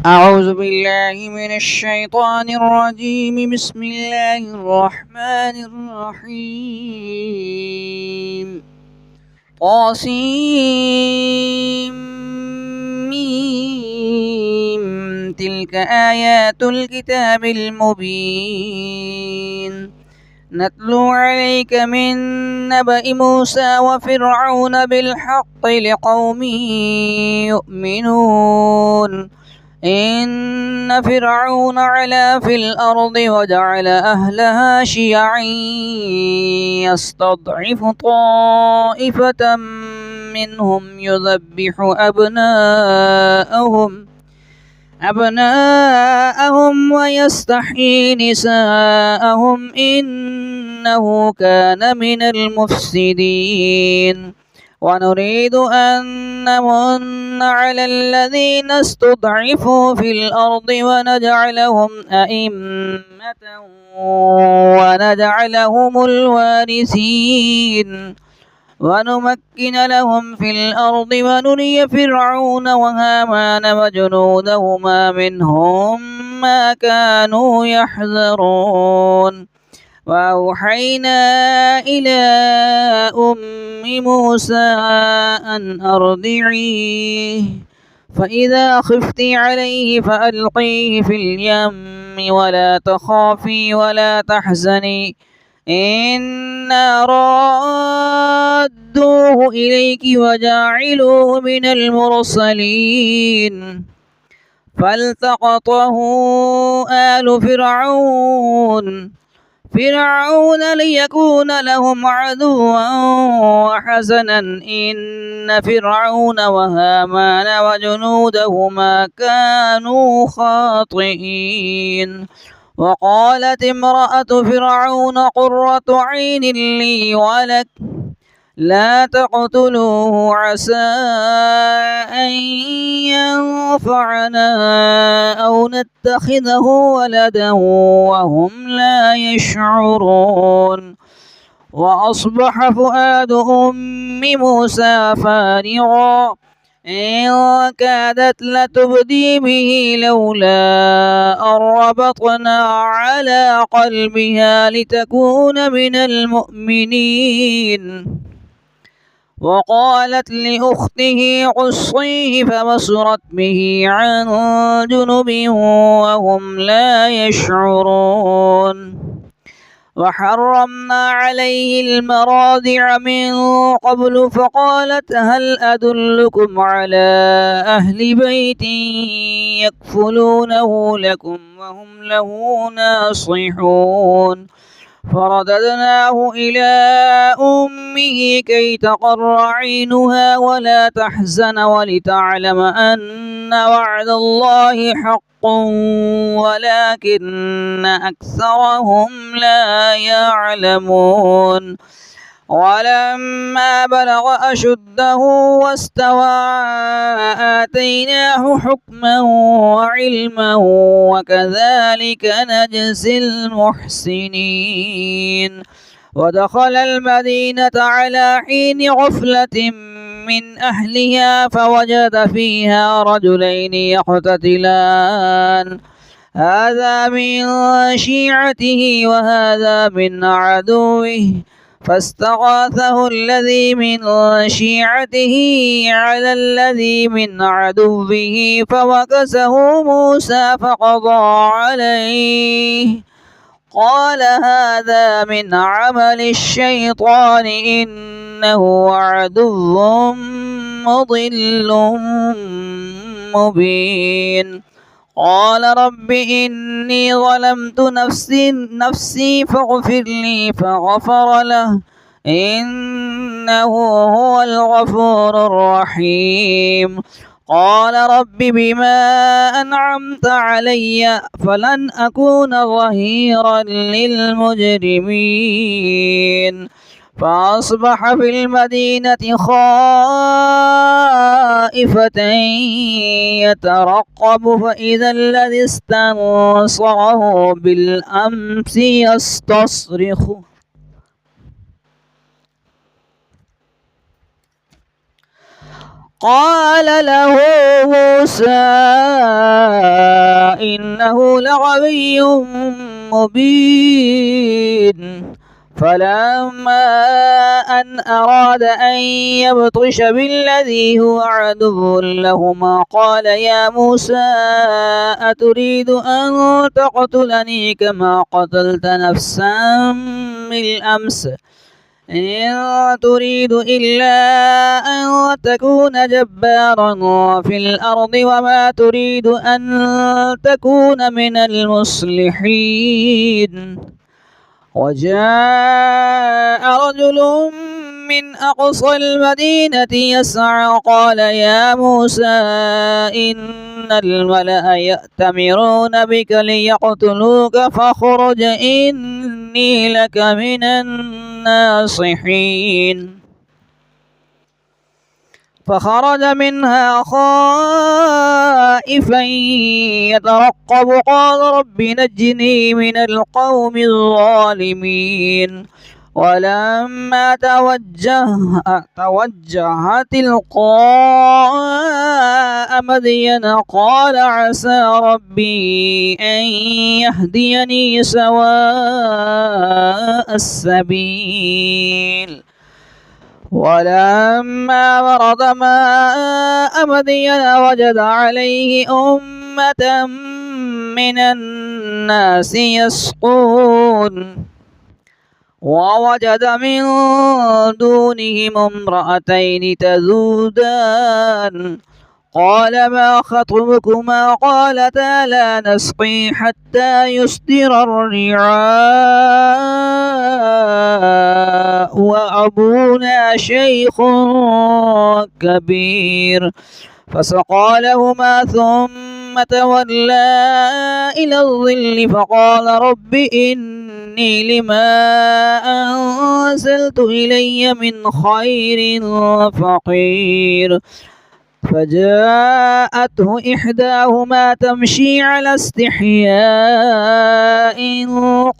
أعوذ بالله من الشيطان الرجيم. بسم الله الرحمن الرحيم. طاسيم. تلك آيات الكتاب المبين. نتلو عليك من نبأ موسى وفرعون بالحق لقوم يؤمنون. إن فرعون علا في الأرض وجعل أهلها شيعا يستضعف طائفة منهم يذبح أبناءهم ويستحيي نساءهم إنه كان من المفسدين. ونريد أن نمن على الذين استضعفوا في الأرض ونجعلهم أئمة ونجعلهم الوارثين ونمكن لهم في الأرض ونري فرعون وهامان وجنودهما منهم ما كانوا يحذرون. وأوحينا إلى أم موسى أن أرضعيه فإذا خفت عليه فألقيه في اليم ولا تخافي ولا تحزني إنا رادوه إليك وجاعلوه من المرسلين. فالتقطه آل فرعون ليكون لهم عدوا وحزنا إن فرعون وهامان وجنودهما كانوا خاطئين. وقالت امرأة فرعون قرة عين لي ولك لا تقتلوه عسى أن ينفعنا أو نتخذه ولدا وهم لا يشعرون. وأصبح فؤاد أم موسى فارغا إن كادت لتبدي به لولا أن ربطنا على قلبها لتكون من المؤمنين. وقالت لأخته قصيه فبصرت به عن جنب وهم لا يشعرون. وحرمنا عليه المراضع من قبل فقالت هل أدلكم على أهل بيت يكفلونه لكم وهم له ناصحون. فرددناه إلى أمه كي تقر عينها ولا تحزن ولتعلم أن وعد الله حق ولكن أكثرهم لا يعلمون. ولما بلغ أشده واستوى آتيناه حكما وعلما وكذلك نجزي المحسنين. ودخل المدينة على حين غفلة من أهلها فوجد فيها رجلين يقتتلان هذا من شيعته وهذا من عدوه فاستغاثه الذي من شيعته على الذي من عدوه فوكزه موسى فقضى عليه قال هذا من عمل الشيطان إنه عدو مضل مبين. قال رب إني ظلمت نفسي فاغفر لي فغفر له إنه هو الغفور الرحيم. قال رب بما أنعمت علي فلن أكون ظهيرا للمجرمين. فأصبح في المدينة خائفة يترقب فإذا الذي استنصره بالأمس يستصرخه قال له موسى إنه لغوي مبين. فلما أن أراد أن يبطش بالذي هو عدو لهما قال يا موسى أتريد أن تقتلني كما قتلت نفسا بالأمس إن تريد إلا أن تكون جبارا في الأرض وما تريد أن تكون من المصلحين. وجاء رجل من أقصى المدينة يسعى قال يا موسى إن الملأ يأتمرون بك ليقتلوك فاخرج إني لك من الناصحين. فخرج منها خائفا يترقب قال رب نجني من القوم الظالمين. ولما توجه تلقاء مدين قال عسى ربي أن يهديني سواء السبيل. ولما ورد ماء مدين وجد عليه أمة من الناس يسقون ووجد من دونهم امرأتين تذودان قال ما خطبكما قالتا لا نسقي حتى يصدر الرعاء وأبونا شيخ كبير. فسقى لهما ثم تولى إلى الظل فقال رب إني لما أنزلت إلي من خير فقير. فجاءته إحداهما تمشي على استحياء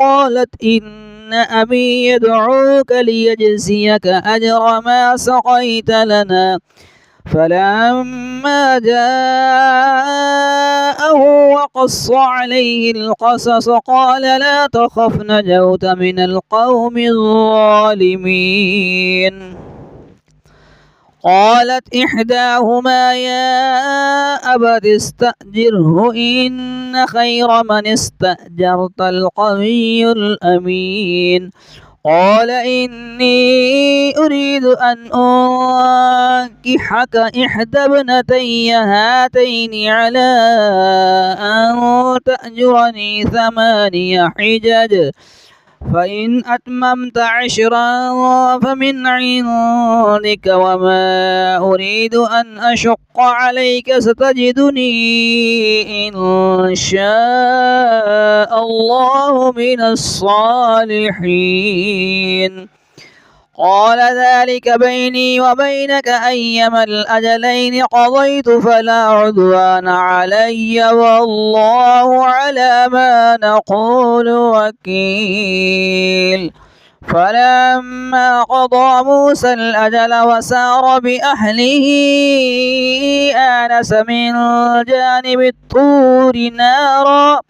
قالت إن أبي يدعوك ليجزيك أجر ما سقيت لنا. فلما جاءه وقص عليه القصص قال لا تخف نجوت من القوم الظالمين. قالت إحداهما يا أبت استأجره إن خير من استأجرت القوي الأمين. قال إني أريد أن أنكحك إحدى ابنتي هاتين على أن تأجرني 8 حجج فإن أتممت 10 فمن عندك وما أريد أن أشق عليك ستجدني إن شاء الله من الصالحين. قال ذلك بيني وبينك أيما الأجلين قضيت فلا عدوان علي والله على ما نقول وكيل. فلما قضى موسى الأجل وسار بأهله آنس من جانب الطور نارا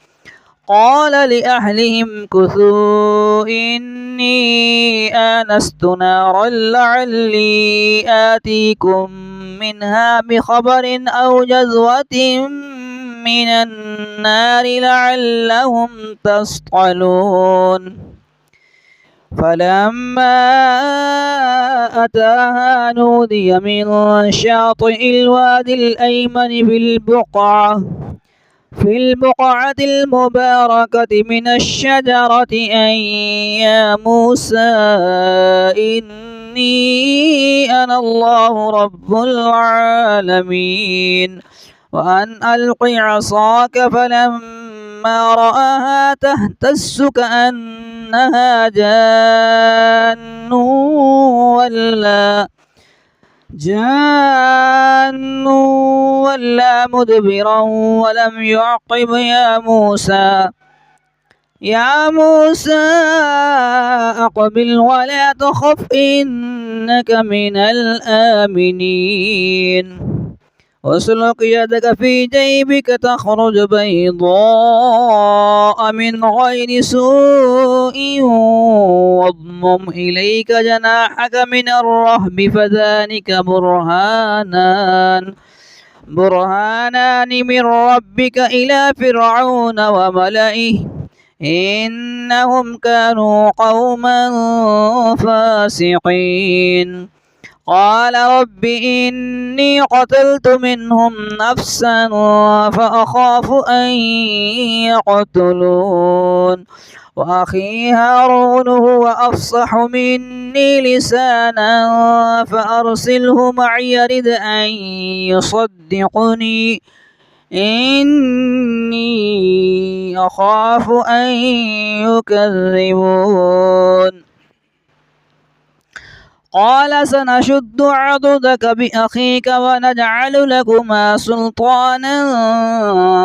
قال لأهلهم امكثوا إني آنست نارا لعلي آتيكم منها بخبر أو جذوة من النار لعلهم تصطلون. فلما أتاها نودي من شاطئ الوادي الأيمن في البقعة المباركة من الشجرة أن يا موسى إني أنا الله رب العالمين وأن ألق عصاك. فلما رآها تهتز كأنها جان ولا مدبرا ولم يعقب يا موسى أقبل ولا تخف إنك من الآمنين. اسلك يدك في جيبك تخرج بيضاء من غير سوء واضمم إليك جناحك من الرهب فذلك برهانان من ربك إلى فرعون وملئه إنهم كانوا قوما فاسقين قال رب إني قتلت منهم نفسا فأخاف أن يقتلون وأخي هارون هو أفصح مني لسانا فأرسله معي يرد أن يصدقني إني أخاف أن يكذبون قال سنشد عضدك بأخيك ونجعل لكما سلطانا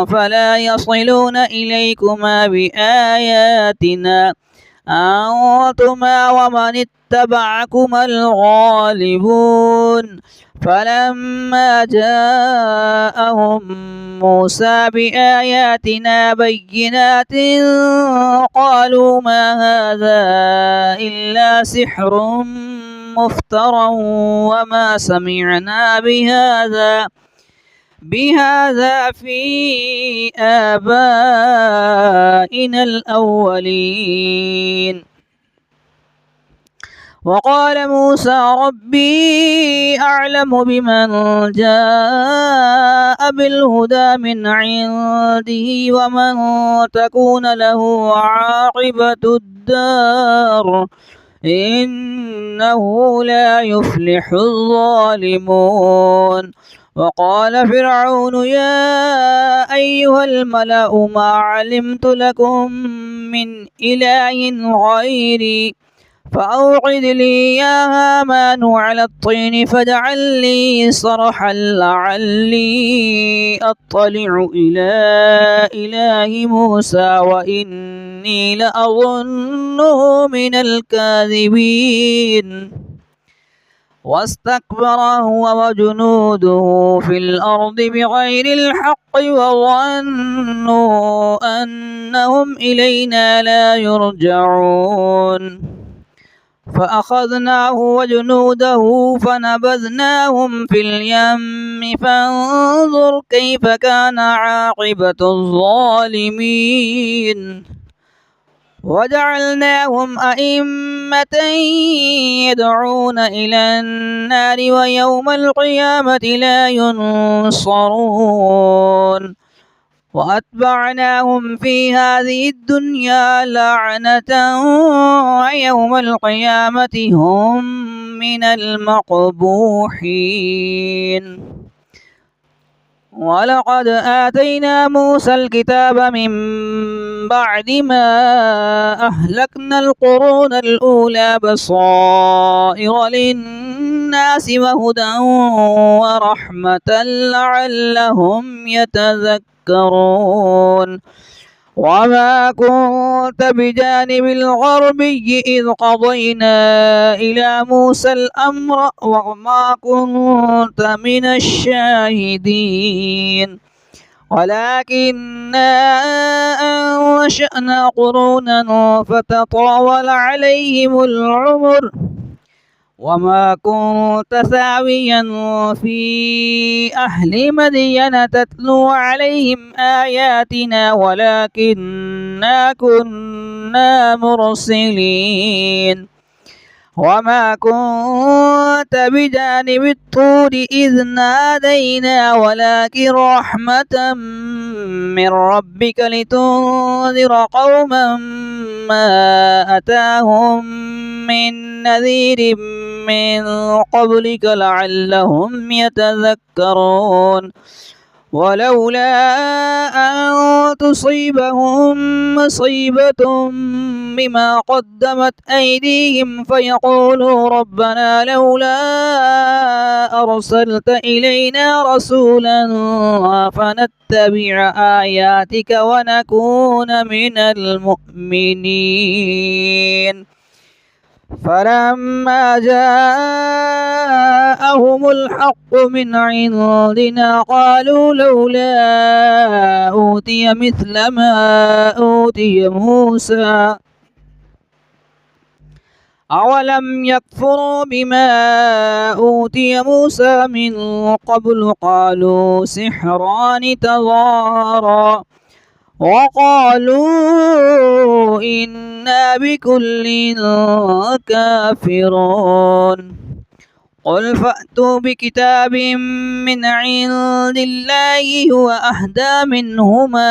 فلا يصلون إليكما بآياتنا أنتما ومن اتبعكما الغالبون فلما جاءهم موسى بآياتنا بينات قالوا ما هذا إلا سحر مفترى وما سمعنا بهذا في آبائنا الأولين وقال موسى ربي أعلم بمن جاء بالهدى من عنده ومن تكون له عاقبة الدار إنه لا يفلح الظالمون وقال فرعون يا أيها الملأ ما علمت لكم من إله غيري فأوقد لي يا هامان على الطين فاجعل لي صرحا لعلي أطلع إلى إله موسى وإني لأظنه من الكاذبين واستكبر هو وجنوده في الأرض بغير الحق وظنوا أنهم إلينا لا يرجعون فأخذناه وجنوده فنبذناهم في اليم فانظر كيف كان عاقبة الظالمين وجعلناهم أئمة يدعون إلى النار ويوم القيامة لا ينصرون وأتبعناهم في هذه الدنيا لعنة ويوم القيامة هم من المقبوحين ولقد آتينا موسى الكتاب من بعد ما أهلكنا القرون الأولى بصائر للناس وهدى ورحمة لعلهم يتذكرون وما كنت بجانب الغربي إذ قضينا إلى موسى الأمر وما كنت من الشاهدين ولكننا أنشأنا قرونا فتطاول عليهم العمر وما كنت ثاويا في أهل مدين تتلو عليهم آياتنا ولكننا كنا مرسلين وما كنت بجانب الطور إذ نادينا ولكن رحمة من ربك لتنذر قوما ما أتاهم من نذير من قبلك لعلهم يتذكرون ولولا أن تصيبهم مصيبة بما قدمت أيديهم فيقولوا ربنا لولا أرسلت إلينا رسولا فنتبع آياتك ونكون من المؤمنين فلما جاءهم الحق من عندنا قالوا لولا أوتي مثل ما أوتي موسى أولم يكفروا بما أوتي موسى من قبل قالوا سحران تظاهرا وقالوا إنا بكل كافرون قل فأتوا بكتاب من عند الله هو أهدى منهما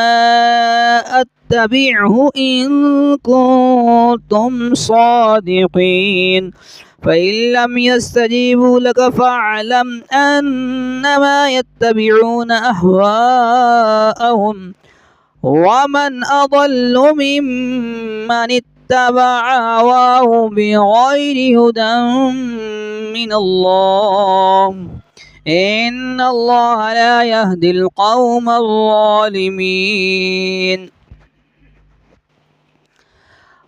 أتبعه إن كنتم صادقين فإن لم يستجيبوا لك فاعلم أنما يتبعون أهواءهم ومن أضل ممن اتبع هواه بغير هدى من الله إن الله لا يهدي القوم الظالمين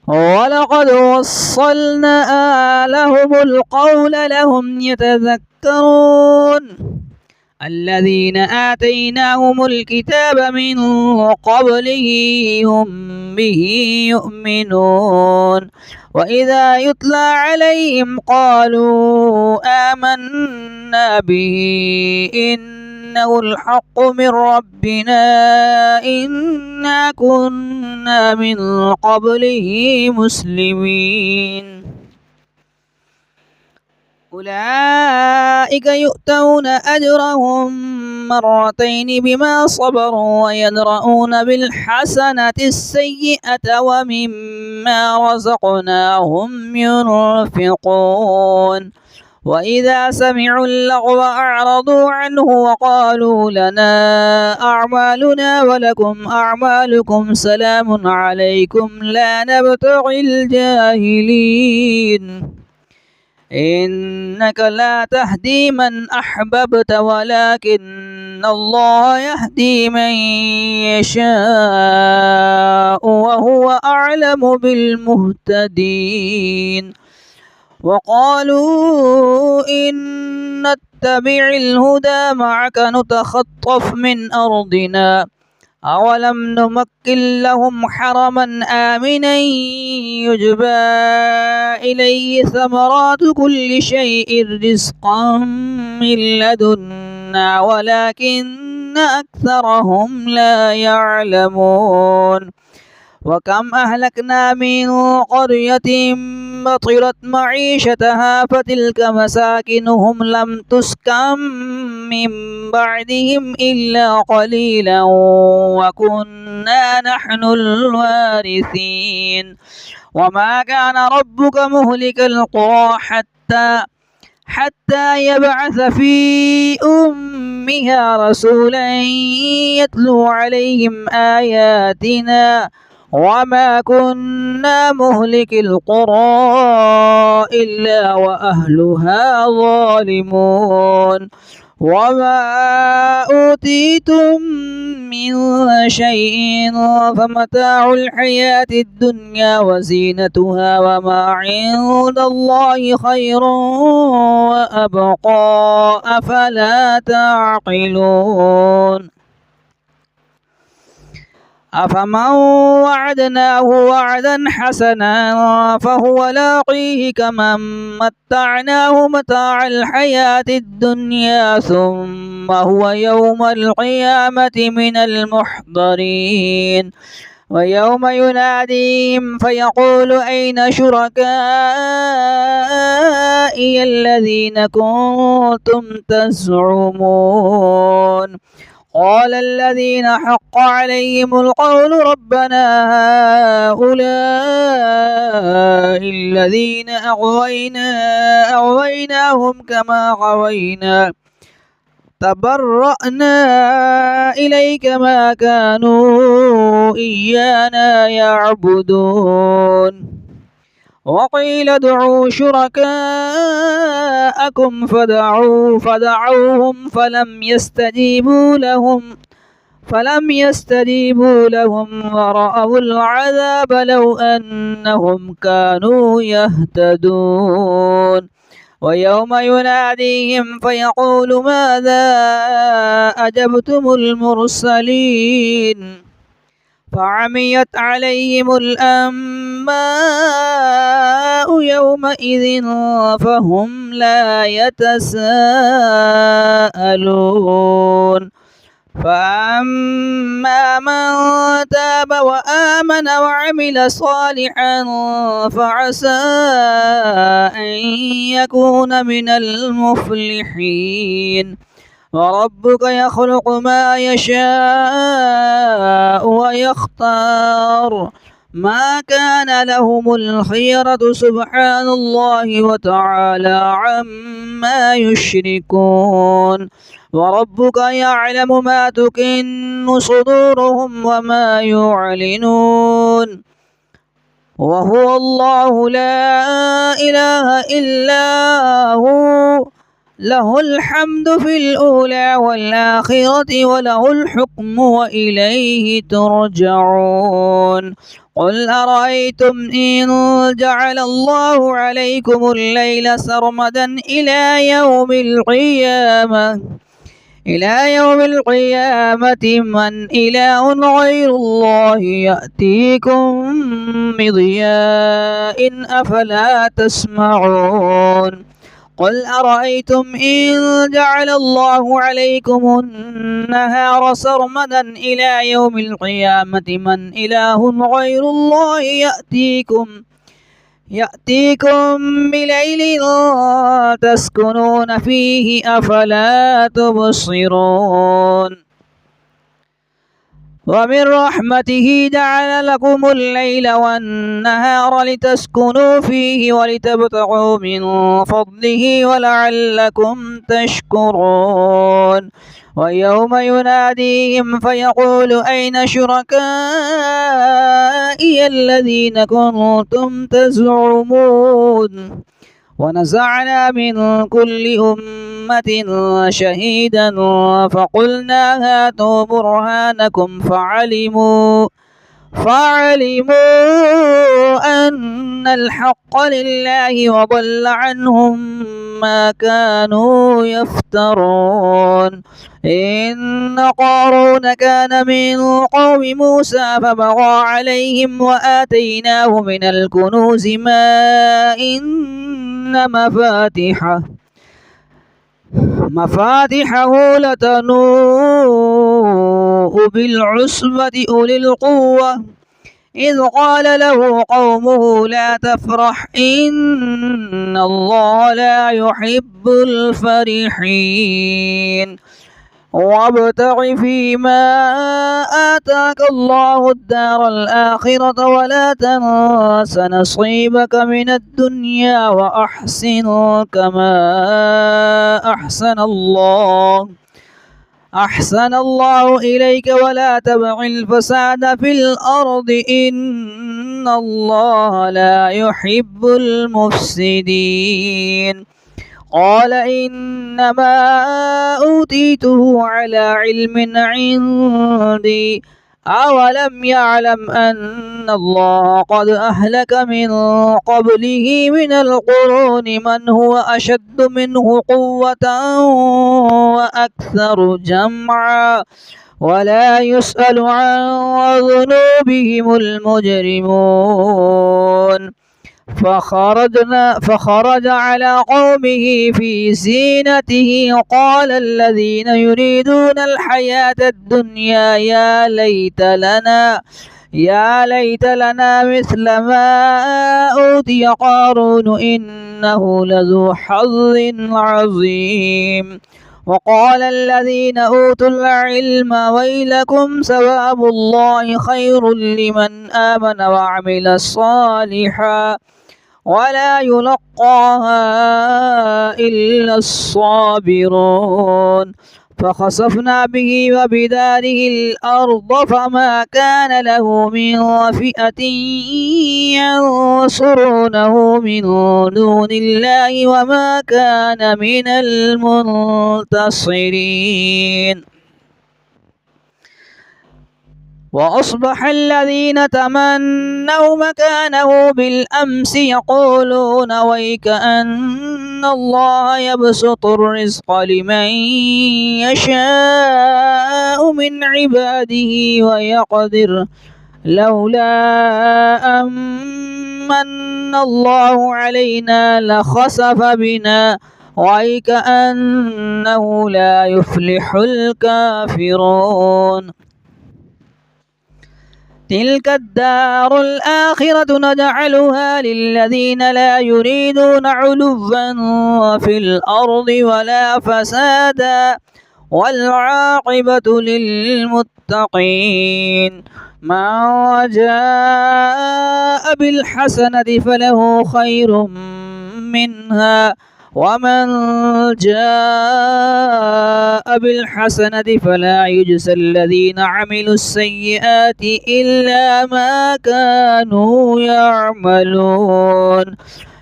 ولقد وصلنا لهم القول لهم يتذكرون الذين آتيناهم الكتاب من قبله هم به يؤمنون وإذا يتلى عليهم قالوا آمنا به إنه الحق من ربنا إنا كنا من قبله مسلمين أولئك يؤتون أجرهم مرتين بما صبروا ويدرؤون بالحسنة السيئة ومما رزقناهم ينفقون وإذا سمعوا اللغو أعرضوا عنه وقالوا لنا أعمالنا ولكم أعمالكم سلام عليكم لا نبتغي الجاهلين إنك لا تهدي من أحببت ولكن الله يهدي من يشاء وهو أعلم بالمهتدين وقالوا إن نتبع الهدى معك نتخطف من أرضنا أولم نمكن لهم حرما آمنا يجبى إليه ثمرات كل شيء رزقا من لدنا ولكن أكثرهم لا يعلمون وكم أهلكنا من قرية بطرت معيشتها فتلك مساكنهم لم تسكن من بعدهم إلا قليلا وكنا نحن الوارثين وما كان ربك مهلك القرى حتى يبعث في أمها رسولا يتلو عليهم آياتنا وما كنا مهلك القرى إلا وأهلها ظالمون وما أوتيتم من شيء فمتاع الحياة الدنيا وزينتها وما عند الله خير وأبقى أفلا تعقلون أفمن وعدناه وعدا حسنا فهو لاقيه كمن متعناه متاع الحياة الدنيا ثم هو يوم القيامة من المحضرين ويوم يناديهم فيقول أين شركائي الذين كنتم تزعمون قال الذين حق عليهم القول ربنا هؤلاء الذين أغويناهم كما غوينا تبرأنا إليك ما كانوا إيانا يعبدون وقيل ادعوا شركاءكم فدعوهم فلم يستجيبوا لهم فلم يستجيبوا لهم ورأوا العذاب لو أنهم كانوا يهتدون ويوم يناديهم فيقول ماذا أجبتم المرسلين فعميت عليهم الأنباء يومئذ فهم لا يتساءلون فأما من تاب وآمن وعمل صالحا فعسى أن يكون من المفلحين وربك يخلق ما يشاء ويختار ما كان لهم الخيرة سبحان الله وتعالى عما يشركون وربك يعلم ما تكن صدورهم وما يعلنون وهو الله لا إله إلا هو له الحمد في الأولى والآخرة وله الحكم وإليه ترجعون قل أرأيتم إن جعل الله عليكم الليل سرمدا إلى يوم القيامة من إله غير الله يأتيكم بضياء أفلا تسمعون قل أرأيتم إن جعل الله عليكم النهار سرمدا إلى يوم القيامة من إله غير الله يأتيكم بليل تسكنون فيه أفلا تبصرون ومن رحمته جعل لكم الليل والنهار لتسكنوا فيه ولتبتغوا من فضله ولعلكم تشكرون ويوم يناديهم فيقول أين شركائي الذين كنتم تزعمون ونزعنا من كل أمة شهيدا فقلنا هاتوا برهانكم فعلموا أن الحق لله وضل عنهم ما كانوا يفترون إن قارون كان من قوم موسى فبغى عليهم وآتيناه من الكنوز ما إن مفاتحه لتنوء بالعصبة أولي القوة إذ قال له قومه لا تفرح إن الله لا يحب الفرحين وابتغ فيما آتاك الله الدار الآخرة ولا تنس نصيبك من الدنيا وأحسن كما أحسن الله إليك ولا تبغ الفساد في الأرض إن الله لا يحب المفسدين قال إنما أوتيته على علم عندي أولم يعلم أن الله قد أهلك من قبله من القرون من هو أشد منه قوة وأكثر جمعا ولا يسأل عن ذنوبهم المجرمون فخرج على قومه في زينته قال الذين يريدون الحياة الدنيا يا ليت لنا مثل ما أوتي قارون إنه لذو حظ عظيم وقال الذين أوتوا العلم ويلكم ثواب الله خير لمن آمن وعمل صالحا ولا يلقاها إلا الصابرون فخسفنا به وبداره الأرض فما كان له من فئة ينصرونه من دون الله وما كان من المنتصرين وأصبح الذين تمنوا مكانه بالأمس يقولون ويك أن الله يبسط الرزق لمن يشاء من عباده ويقدر لولا أمن الله علينا لخسف بنا ويك أنه لا يفلح الكافرون. تلك الدار الآخرة نجعلها للذين لا يريدون علوا في الأرض ولا فسادا والعاقبة للمتقين. من جاء بالحسنة فله خير منها ومن جاء بالحسنة فلا يجزى الذين عملوا السيئات إلا ما كانوا يعملون.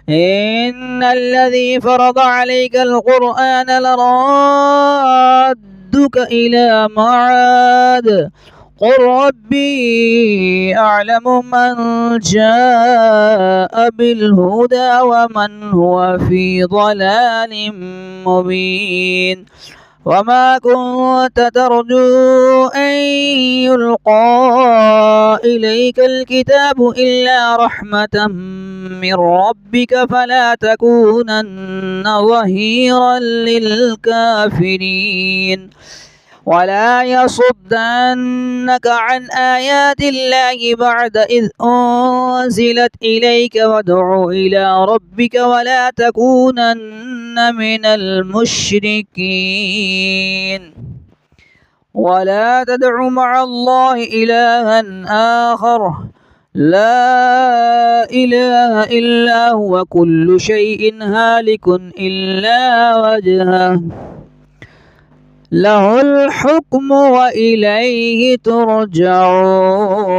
إن الذي فرض عليك القرآن لرادك إلى معاد قل ربي أعلم من جاء بالهدى ومن هو في ضلال مبين. وما كنت ترجو أن يلقى إليك الكتاب إلا رحمة من ربك فلا تكونن ظهيرا للكافرين. ولا يصدنك عن آيات الله بعد إذ أنزلت إليك وادع إلى ربك ولا تكونن من المشركين. ولا تدع مع الله إلها آخر لا إله إلا هو كل شيء هالك إلا وجهه له الحكم وإليه ترجعون.